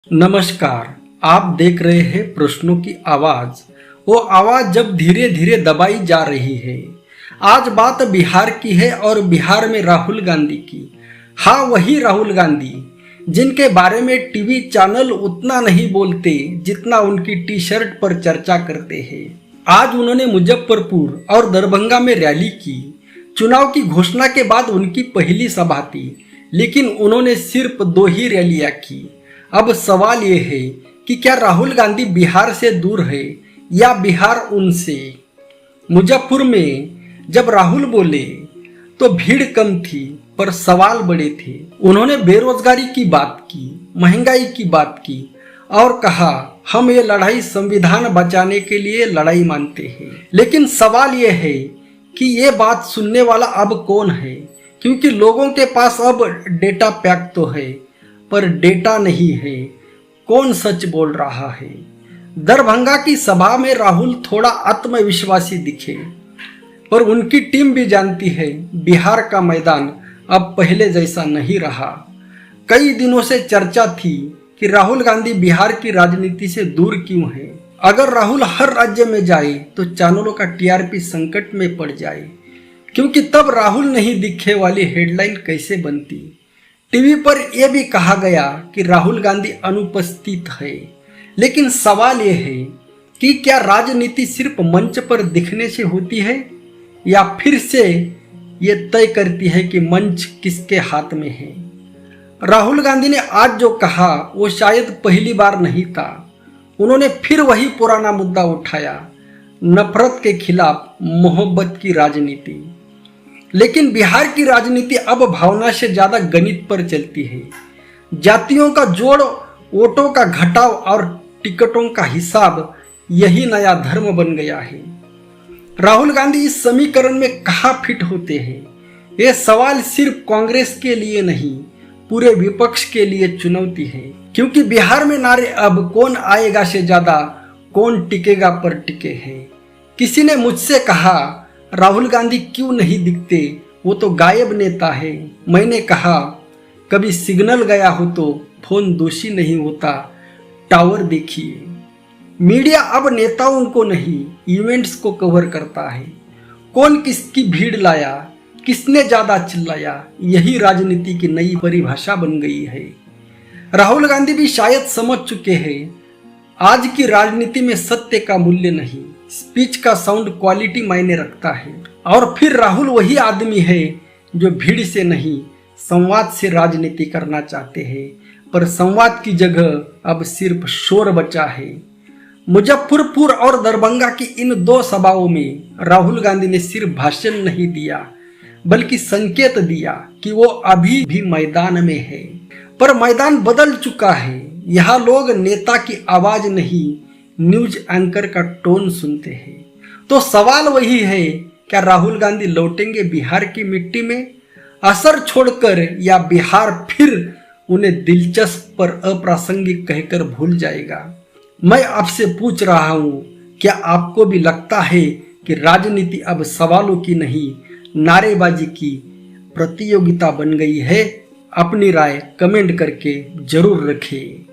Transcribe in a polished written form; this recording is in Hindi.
नमस्कार। आप देख रहे हैं प्रश्नों की आवाज। वो आवाज जब धीरे धीरे दबाई जा रही है। आज बात बिहार की है और बिहार में राहुल गांधी की। हाँ, वही राहुल गांधी जिनके बारे में टीवी चैनल उतना नहीं बोलते जितना उनकी टी शर्ट पर चर्चा करते हैं। आज उन्होंने मुजफ्फरपुर और दरभंगा में रैली की। चुनाव की घोषणा के बाद उनकी पहली सभा थी, लेकिन उन्होंने सिर्फ 2 ही रैलियां की। अब सवाल ये है कि क्या राहुल गांधी बिहार से दूर है या बिहार उनसे। मुजफ्फरपुर में जब राहुल बोले तो भीड़ कम थी पर सवाल बड़े थे। उन्होंने बेरोजगारी की बात की, महंगाई की बात की और कहा हम ये लड़ाई संविधान बचाने के लिए लड़ाई मानते हैं। लेकिन सवाल ये है कि ये बात सुनने वाला अब कौन है, क्योंकि लोगों के पास अब डेटा पैक तो है पर डेटा नहीं है कौन सच बोल रहा है। दरभंगा की सभा में राहुल थोड़ा आत्मविश्वासी दिखे, पर उनकी टीम भी जानती है बिहार का मैदान अब पहले जैसा नहीं रहा। कई दिनों से चर्चा थी कि राहुल गांधी बिहार की राजनीति से दूर क्यों है। अगर राहुल हर राज्य में जाए तो चैनलों का टीआरपी संकट में पड़ जाए, क्योंकि तब राहुल नहीं दिखे वाली हेडलाइन कैसे बनती। टीवी पर यह भी कहा गया कि राहुल गांधी अनुपस्थित है। लेकिन सवाल यह है कि क्या राजनीति सिर्फ मंच पर दिखने से होती है या फिर से ये तय करती है कि मंच किसके हाथ में है। राहुल गांधी ने आज जो कहा वो शायद पहली बार नहीं था। उन्होंने फिर वही पुराना मुद्दा उठाया, नफरत के खिलाफ मोहब्बत की राजनीति। लेकिन बिहार की राजनीति अब भावना से ज्यादा गणित पर चलती है। जातियों का जोड़, वोटों का घटाव और टिकटों का हिसाब, यही नया धर्म बन गया है। राहुल गांधी इस समीकरण में कहाँ फिट होते हैं, ये सवाल सिर्फ कांग्रेस के लिए नहीं पूरे विपक्ष के लिए चुनौती है। क्योंकि बिहार में नारे अब कौन आएगा से ज्यादा कौन टिकेगा पर टिके हैं। किसी ने मुझसे कहा राहुल गांधी क्यों नहीं दिखते, वो तो गायब नेता है। मैंने कहा कभी सिग्नल गया हो तो फोन दोषी नहीं होता, टावर देखिए। मीडिया अब नेताओं को नहीं इवेंट्स को कवर करता है। कौन किसकी भीड़ लाया, किसने ज्यादा चिल्लाया, यही राजनीति की नई परिभाषा बन गई है। राहुल गांधी भी शायद समझ चुके हैं आज की राजनीति में सत्य का मूल्य नहीं, स्पीच का साउंड क्वालिटी मायने रखता है। और फिर राहुल वही आदमी है जो भीड़ से नहीं संवाद से राजनीति करना चाहते हैं, पर संवाद की जगह अब सिर्फ शोर बचा है। मुजफ्फरपुर और दरभंगा की इन 2 सभाओं में राहुल गांधी ने सिर्फ भाषण नहीं दिया बल्कि संकेत दिया कि वो अभी भी मैदान में है। पर मैदान बदल चुका है। यहाँ लोग नेता की आवाज नहीं न्यूज एंकर का टोन सुनते हैं। तो सवाल वही है, क्या राहुल गांधी लौटेंगे बिहार की मिट्टी में असर छोड़कर, या बिहार फिर उन्हें दिलचस्प पर अप्रासंगिक कहकर भूल जाएगा। मैं आपसे पूछ रहा हूं, क्या आपको भी लगता है कि राजनीति अब सवालों की नहीं नारेबाजी की प्रतियोगिता बन गई है? अपनी राय कमेंट करके जरूर रखें।